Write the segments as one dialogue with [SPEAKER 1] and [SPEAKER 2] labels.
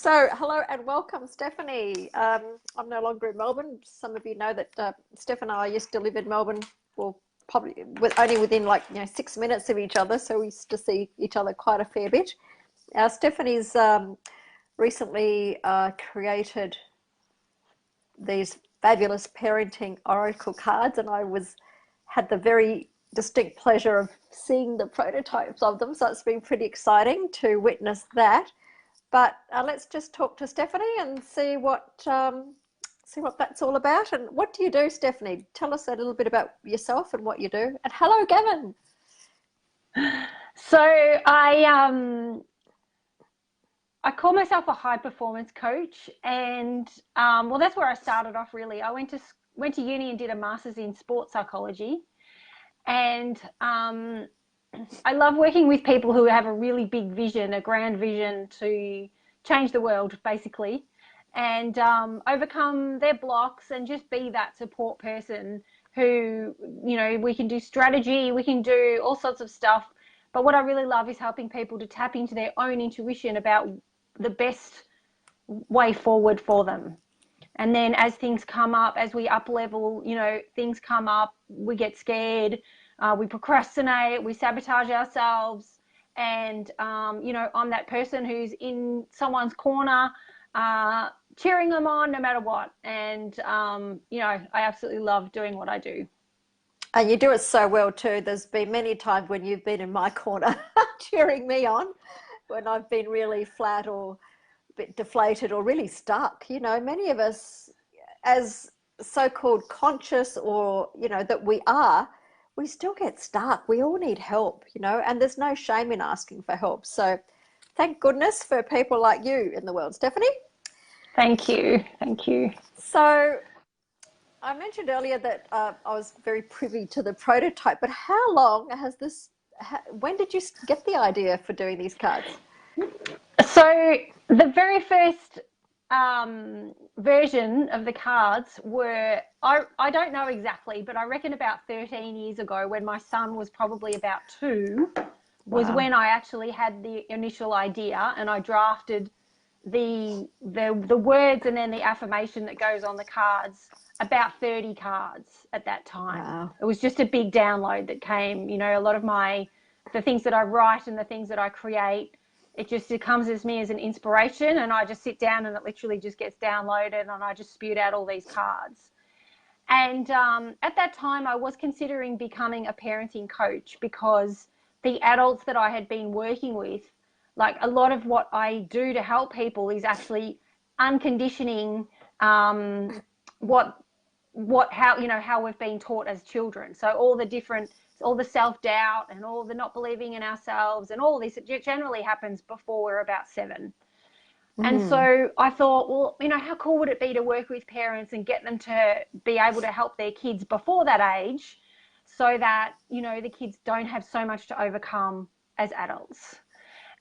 [SPEAKER 1] So, hello and welcome, Stephanie. I'm no longer in Melbourne. Some of you know that Steph and I used to live in Melbourne, well, probably only within 6 minutes of each other, so we used to see each other quite a fair bit. Stephanie's recently created these fabulous parenting oracle cards, and I was had the very distinct pleasure of seeing the prototypes of them. So it's been pretty exciting to witness that. But let's just talk to Stephanie and see what that's all about. And what do you do, Stephanie? Tell us a little bit about yourself and what you do. And hello, Gavin.
[SPEAKER 2] So I call myself a high performance coach, and well, that's where I started off. Really, I went to uni and did a master's in sports psychology, and I love working with people who have a really big vision, a grand vision to change the world, basically, and overcome their blocks and just be that support person who, we can do strategy, we can do all sorts of stuff. But what I really love is helping people to tap into their own intuition about the best way forward for them. And then as things come up, as we up level, things come up, we get scared, we procrastinate, we sabotage ourselves. And, I'm that person who's in someone's corner, cheering them on no matter what. And, I absolutely love doing what I do.
[SPEAKER 1] And you do it so well too. There's been many times when you've been in my corner cheering me on when I've been really flat or a bit deflated or really stuck. Many of us, as so-called conscious or, that we still get stuck. We all need help, and there's no shame in asking for help. So thank goodness for people like you in the world, Stephanie.
[SPEAKER 2] Thank you. Thank you.
[SPEAKER 1] So I mentioned earlier that I was very privy to the prototype, but how long has when did you get the idea for doing these cards?
[SPEAKER 2] So the very first version of the cards were, I don't know exactly, but I reckon about 13 years ago, when my son was probably about 2, was
[SPEAKER 1] Wow.
[SPEAKER 2] when I actually had the initial idea, and I drafted the words and then the affirmation that goes on the cards, about 30 cards at that time.
[SPEAKER 1] Wow.
[SPEAKER 2] It was just a big download that came. A lot of the things that I write and the things that I create, it comes as me as an inspiration, and I just sit down and it literally just gets downloaded, and I just spewed out all these cards. And at that time, I was considering becoming a parenting coach, because the adults that I had been working with, like, a lot of what I do to help people is actually unconditioning how we've been taught as children. So all the self-doubt and all the not believing in ourselves and all this, it generally happens before we're about 7. And so I thought, well, how cool would it be to work with parents and get them to be able to help their kids before that age, so that, the kids don't have so much to overcome as adults.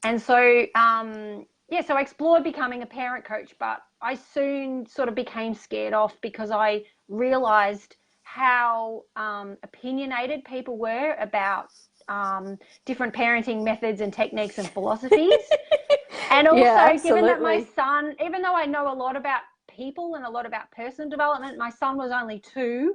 [SPEAKER 2] And so, so I explored becoming a parent coach, but I soon sort of became scared off, because I realized how opinionated people were about different parenting methods and techniques and philosophies. And
[SPEAKER 1] Yeah,
[SPEAKER 2] also, given that my
[SPEAKER 1] absolutely.
[SPEAKER 2] son, even though I know a lot about people and a lot about personal development, my son was only 2,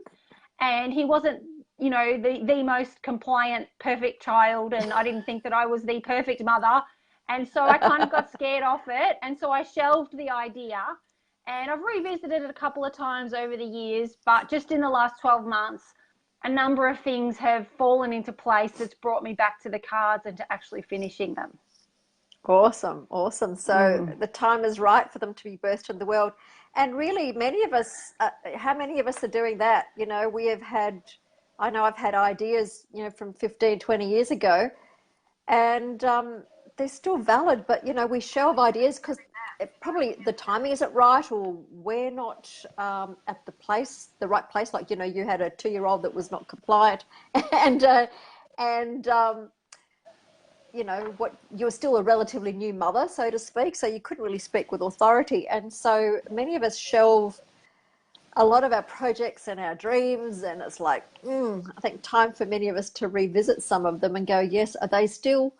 [SPEAKER 2] and he wasn't, the most compliant, perfect child, and I didn't think that I was the perfect mother. And so I kind of got scared off it, and so I shelved the idea. And I've revisited it a couple of times over the years, but just in the last 12 months, a number of things have fallen into place that's brought me back to the cards and to actually finishing them.
[SPEAKER 1] Awesome, awesome. So the time is right for them to be birthed in the world. And really, many of us, how many of us are doing that? I know I've had ideas, from 15, 20 years ago, and they're still valid, but, we shelve ideas because probably the timing isn't right, or we're not at the right place. Like, you had a 2-year-old that was not compliant, and, and, what, you're still a relatively new mother, so to speak, so you couldn't really speak with authority. And so many of us shelve a lot of our projects and our dreams, and it's like, I think time for many of us to revisit some of them and go, yes, are they still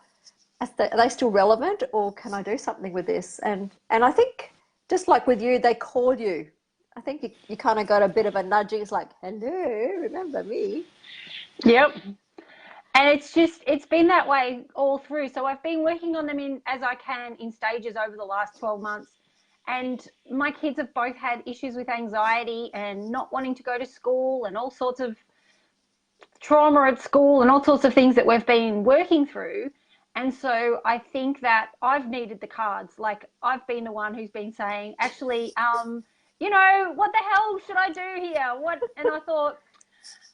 [SPEAKER 1] are they still relevant, or can I do something with this? And I think just like with you, they call you. I think you kind of got a bit of a nudging. It's like, hello, remember me?
[SPEAKER 2] Yep. And it's been that way all through. So I've been working on them in as I can in stages over the last 12 months. And my kids have both had issues with anxiety and not wanting to go to school and all sorts of trauma at school and all sorts of things that we've been working through. And so I think that I've needed the cards. Like I've been the one who's been saying, actually, what the hell should I do here? What? And I thought,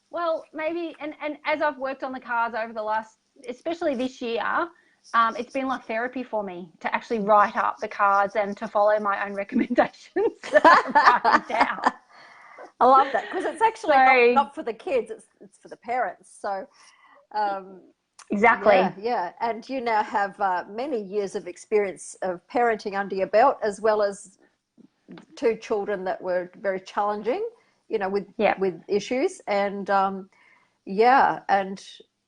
[SPEAKER 2] well, maybe, and as I've worked on the cards over the last, especially this year, it's been like therapy for me to actually write up the cards and to follow my own recommendations that I'm writing down.
[SPEAKER 1] I love that because it's actually not for the kids, it's for the parents. So
[SPEAKER 2] exactly.
[SPEAKER 1] Yeah. And you now have many years of experience of parenting under your belt, as well as two children that were very challenging, with issues. And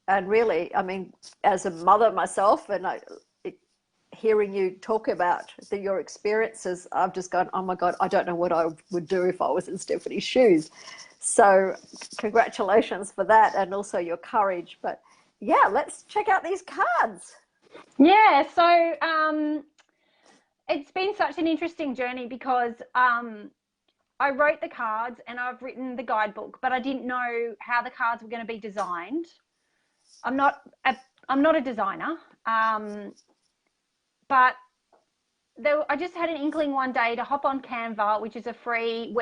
[SPEAKER 1] and really, I mean, as a mother myself, and hearing you talk about your experiences, I've just gone, oh my God, I don't know what I would do if I was in Stephanie's shoes. So congratulations for that, and also your courage. But yeah, let's check out these cards.
[SPEAKER 2] Yeah, so it's been such an interesting journey because I wrote the cards and I've written the guidebook, but I didn't know how the cards were going to be designed. I'm not a designer, but I just had an inkling one day to hop on Canva, which is a free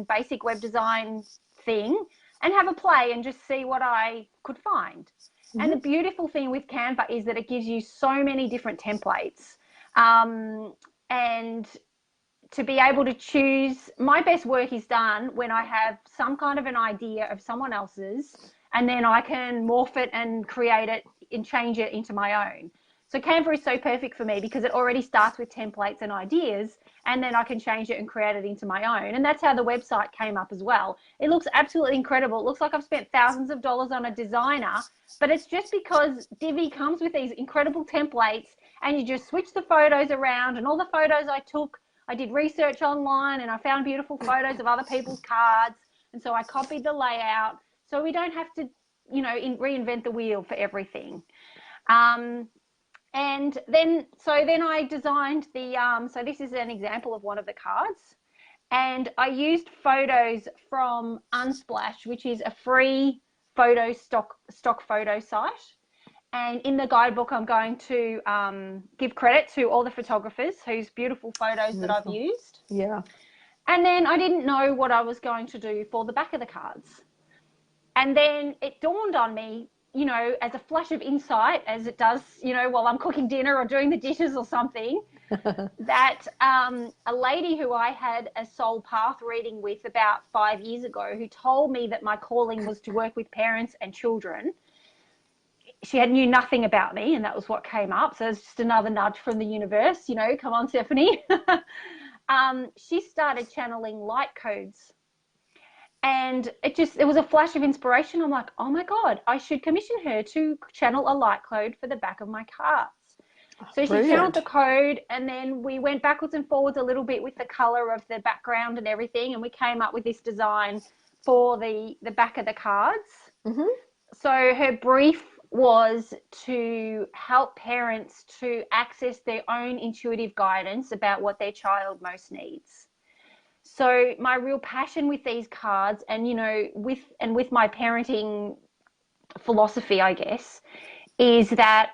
[SPEAKER 2] basic web design thing, and have a play and just see what I could find. Mm-hmm. And the beautiful thing with Canva is that it gives you so many different templates. And to be able to choose, my best work is done when I have some kind of an idea of someone else's, and then I can morph it and create it and change it into my own. So Canva is so perfect for me because it already starts with templates and ideas, and then I can change it and create it into my own. And that's how the website came up as well. It looks absolutely incredible. It looks like I've spent thousands of dollars on a designer, but it's just because Divi comes with these incredible templates, and you just switch the photos around. And all the photos I did research online, and I found beautiful photos of other people's cards. And so I copied the layout, so we don't have to, reinvent the wheel for everything. And then I designed so this is an example of one of the cards, and I used photos from Unsplash, which is a free photo stock photo site. And in the guidebook, I'm going to give credit to all the photographers whose beautiful photos that I've used.
[SPEAKER 1] Yeah.
[SPEAKER 2] And then I didn't know what I was going to do for the back of the cards. And then it dawned on me, as a flash of insight, as it does, while I'm cooking dinner or doing the dishes or something, that a lady who I had a soul path reading with about 5 years ago, who told me that my calling was to work with parents and children, she knew nothing about me, and that was what came up. So it's just another nudge from the universe, come on, Stephanie. She started channeling light codes. And it was a flash of inspiration. I'm like, oh my God, I should commission her to channel a light code for the back of my cards. So she channeled the code, and then we went backwards and forwards a little bit with the color of the background and everything. And we came up with this design for the back of the cards. Mm-hmm. So her brief was to help parents to access their own intuitive guidance about what their child most needs. So my real passion with these cards, and with my parenting philosophy, I guess, is that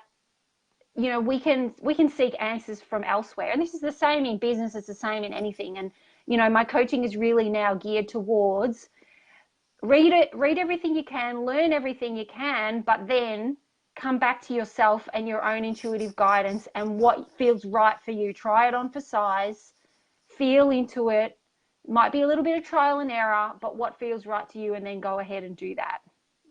[SPEAKER 2] we can seek answers from elsewhere, and this is the same in business, it's the same in anything. And my coaching is really now geared towards read everything you can, learn everything you can, but then come back to yourself and your own intuitive guidance and what feels right for you. Try it on for size, feel into it. Might be a little bit of trial and error, but what feels right to you, and then go ahead and do that.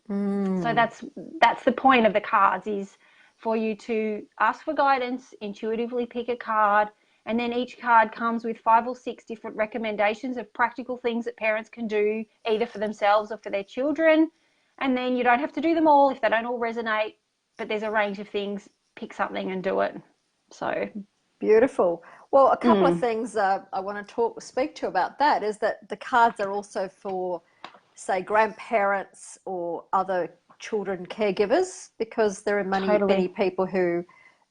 [SPEAKER 2] So that's the point of the cards, is for you to ask for guidance, intuitively pick a card, and then each card comes with 5 or 6 different recommendations of practical things that parents can do either for themselves or for their children. And then you don't have to do them all if they don't all resonate, but there's a range of things pick something and do it. So
[SPEAKER 1] Beautiful. Well, a couple of things I want to speak to about that is that the cards are also for, say, grandparents or other children caregivers, because there are many
[SPEAKER 2] totally.
[SPEAKER 1] people who,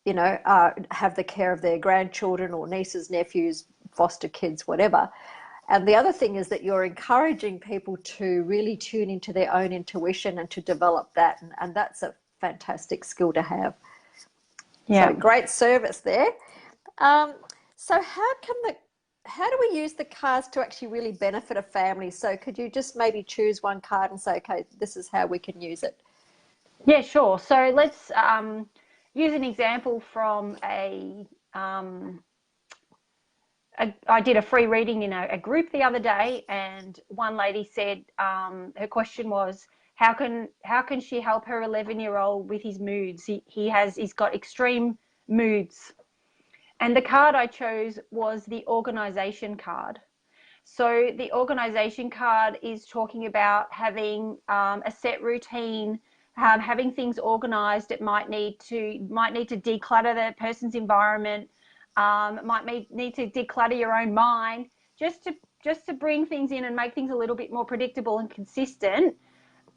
[SPEAKER 1] have the care of their grandchildren or nieces, nephews, foster kids, whatever. And the other thing is that you're encouraging people to really tune into their own intuition and to develop that. And that's a fantastic skill to have. So
[SPEAKER 2] Yeah.
[SPEAKER 1] great service there. Um, so how do we use the cards to actually really benefit a family? So could you just maybe choose one card and say, okay, this is how we can use it?
[SPEAKER 2] Yeah, sure. So let's use an example from I did a free reading in a group the other day, and one lady said her question was, how can she help her 11-year-old with his moods? He's got extreme moods. And the card I chose was the organization card. So the organization card is talking about having a set routine, having things organized. It might need to declutter the person's environment, might need to declutter your own mind, just to bring things in and make things a little bit more predictable and consistent.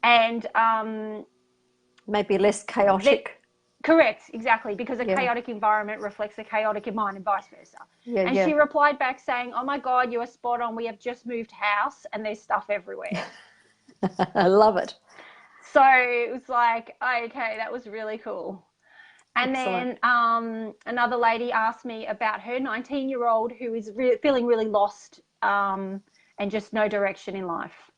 [SPEAKER 2] And
[SPEAKER 1] Maybe less chaotic.
[SPEAKER 2] correct, exactly, because a
[SPEAKER 1] Yeah.
[SPEAKER 2] chaotic environment reflects a chaotic mind and vice versa.
[SPEAKER 1] Yeah,
[SPEAKER 2] And
[SPEAKER 1] yeah.
[SPEAKER 2] she replied back saying, oh my God, you are spot on. We have just moved house and there's stuff everywhere.
[SPEAKER 1] I love it.
[SPEAKER 2] So it was like, okay, that was really cool. And
[SPEAKER 1] Excellent.
[SPEAKER 2] then another lady asked me about her 19-year-old who is feeling really lost and just no direction in life.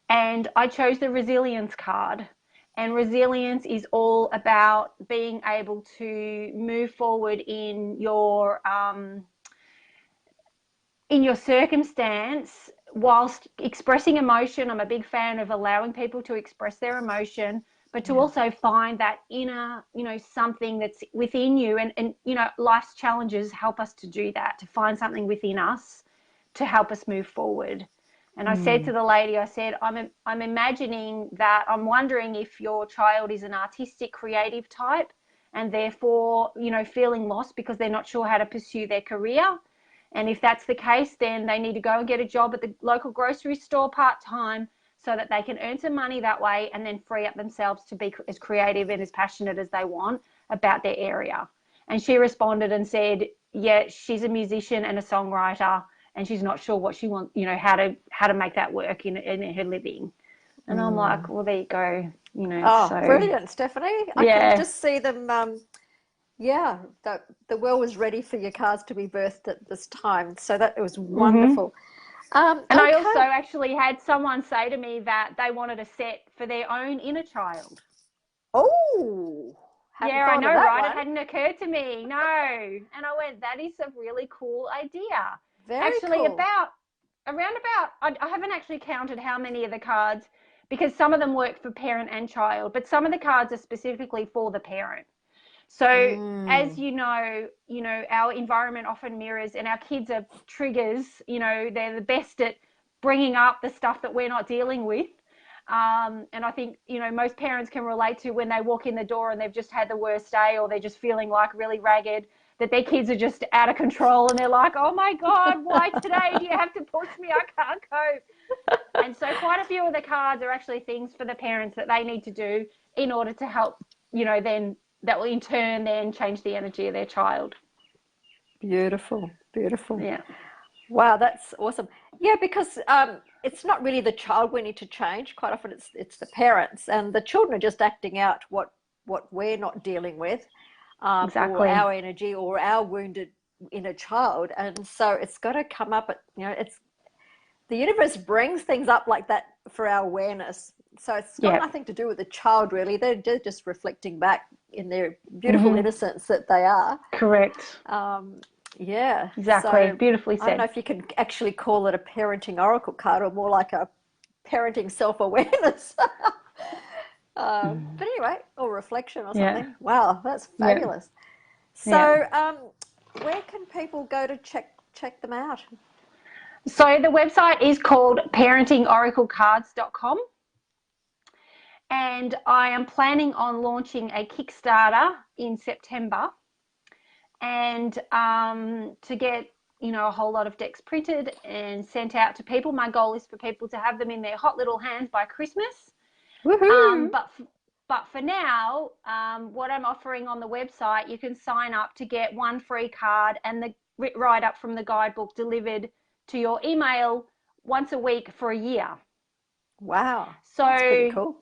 [SPEAKER 2] And I chose the resilience card. And resilience is all about being able to move forward in your circumstance whilst expressing emotion. I'm a big fan of allowing people to express their emotion, but to
[SPEAKER 1] Yeah.
[SPEAKER 2] also find that inner, something that's within you. And life's challenges help us to do that, to find something within us to help us move forward. And I said to the lady, I said, I'm imagining that, I'm wondering if your child is an artistic, creative type, and therefore, feeling lost because they're not sure how to pursue their career. And if that's the case, then they need to go and get a job at the local grocery store part-time so that they can earn some money that way and then free up themselves to be as creative and as passionate as they want about their area. And she responded and said, yeah, she's a musician and a songwriter, and she's not sure what she wants, how to make that work in her living. And I'm like, well, there you go,
[SPEAKER 1] Oh,
[SPEAKER 2] so
[SPEAKER 1] brilliant, Stephanie. I can
[SPEAKER 2] yeah.
[SPEAKER 1] just see them. Yeah, the world was ready for your cards to be birthed at this time. So that it was wonderful.
[SPEAKER 2] And I also
[SPEAKER 1] Okay.
[SPEAKER 2] actually had someone say to me that they wanted a set for their own inner child.
[SPEAKER 1] Oh, hadn't
[SPEAKER 2] Yeah, I
[SPEAKER 1] thought of
[SPEAKER 2] know,
[SPEAKER 1] that
[SPEAKER 2] right? It
[SPEAKER 1] one.
[SPEAKER 2] hadn't occurred to me. No. And I went, that is a really cool idea.
[SPEAKER 1] Very
[SPEAKER 2] Actually,
[SPEAKER 1] cool.
[SPEAKER 2] I haven't actually counted how many of the cards, because some of them work for parent and child, but some of the cards are specifically for the parent. So as
[SPEAKER 1] Mm.
[SPEAKER 2] our environment often mirrors, and our kids are triggers, they're the best at bringing up the stuff that we're not dealing with. And I think, most parents can relate to when they walk in the door and they've just had the worst day, or they're just feeling like really ragged, that their kids are just out of control and they're like, oh my God, why today do you have to push me? I can't cope. And so quite a few of the cards are actually things for the parents that they need to do in order to help, then that will in turn then change the energy of their child.
[SPEAKER 1] Beautiful, beautiful.
[SPEAKER 2] Yeah.
[SPEAKER 1] Wow, that's awesome. Yeah, because it's not really the child we need to change. Quite often, it's the parents, and the children are just acting out what we're not dealing with, or
[SPEAKER 2] Exactly.
[SPEAKER 1] our energy, or our wounded inner child. And so it's got to come up. It's the universe brings things up like that for our awareness. So it's got
[SPEAKER 2] Yeah.
[SPEAKER 1] nothing to do with the child, really. They're just reflecting back in their beautiful
[SPEAKER 2] Mm-hmm.
[SPEAKER 1] innocence that they are.
[SPEAKER 2] Correct.
[SPEAKER 1] Yeah.
[SPEAKER 2] Exactly.
[SPEAKER 1] So
[SPEAKER 2] Beautifully
[SPEAKER 1] I don't know
[SPEAKER 2] said.
[SPEAKER 1] if you can actually call it a parenting oracle card or more like a parenting self-awareness. But anyway, or reflection or
[SPEAKER 2] Yeah.
[SPEAKER 1] something. Wow, that's
[SPEAKER 2] Yeah.
[SPEAKER 1] fabulous.
[SPEAKER 2] Yeah.
[SPEAKER 1] So where can people go to check them out?
[SPEAKER 2] So the website is called parentingoraclecards.com. and I am planning on launching a Kickstarter in September, and to get a whole lot of decks printed and sent out to people. My goal is for people to have them in their hot little hands by Christmas.
[SPEAKER 1] Woohoo!
[SPEAKER 2] But for now, what I'm offering on the website, you can sign up to get one free card and the write-up from the guidebook delivered to your email once a week for a year.
[SPEAKER 1] Wow,
[SPEAKER 2] so
[SPEAKER 1] that's pretty cool.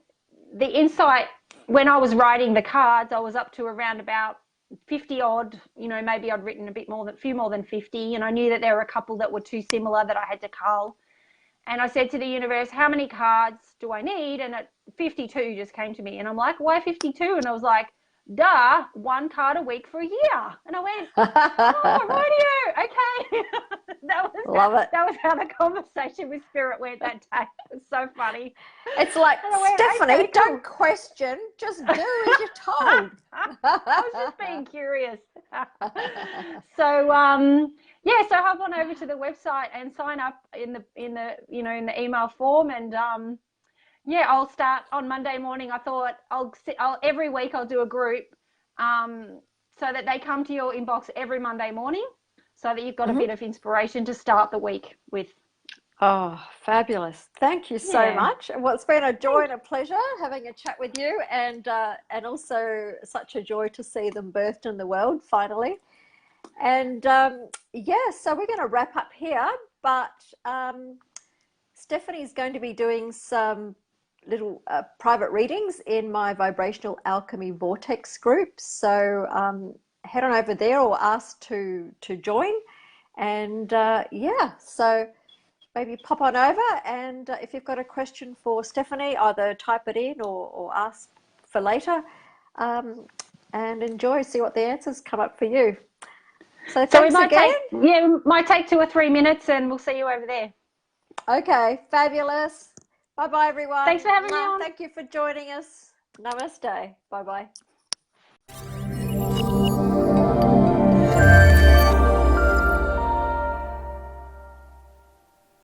[SPEAKER 2] The insight, when I was writing the cards, I was up to around about 50 odd, maybe I'd written a few more than 50, and I knew that there were a couple that were too similar that I had to cull. And I said to the universe, how many cards do I need? And 52 just came to me. And I'm like, why 52? And I was like, duh, one card a week for a year. And I went, oh, radio, okay.
[SPEAKER 1] Love it.
[SPEAKER 2] That was how the conversation with Spirit went that day. It's so funny.
[SPEAKER 1] It's like,
[SPEAKER 2] went,
[SPEAKER 1] Stephanie,
[SPEAKER 2] okay, cool.
[SPEAKER 1] don't question, just do as you're told.
[SPEAKER 2] I was just being curious. So so hop on over to the website and sign up in the email form, and I'll start on Monday morning. I thought every week I'll do a group so that they come to your inbox every Monday morning, so that you've got a bit of inspiration to start the week with.
[SPEAKER 1] Oh, fabulous. Thank you so much. Well, it's been a joy and a pleasure having a chat with you, and also such a joy to see them birthed in the world finally. And so we're going to wrap up here, but Stephanie's going to be doing some little private readings in my Vibrational Alchemy Vortex group. So head on over there or ask to join. And so maybe pop on over, and if you've got a question for Stephanie, either type it in or ask for later, and enjoy, see what the answers come up for you. So thanks again.
[SPEAKER 2] We might take 2 or 3 minutes, and we'll see you over there.
[SPEAKER 1] Okay, fabulous. Bye-bye, everyone.
[SPEAKER 2] Thanks for having me on.
[SPEAKER 1] Thank you for joining us. Namaste. Bye-bye.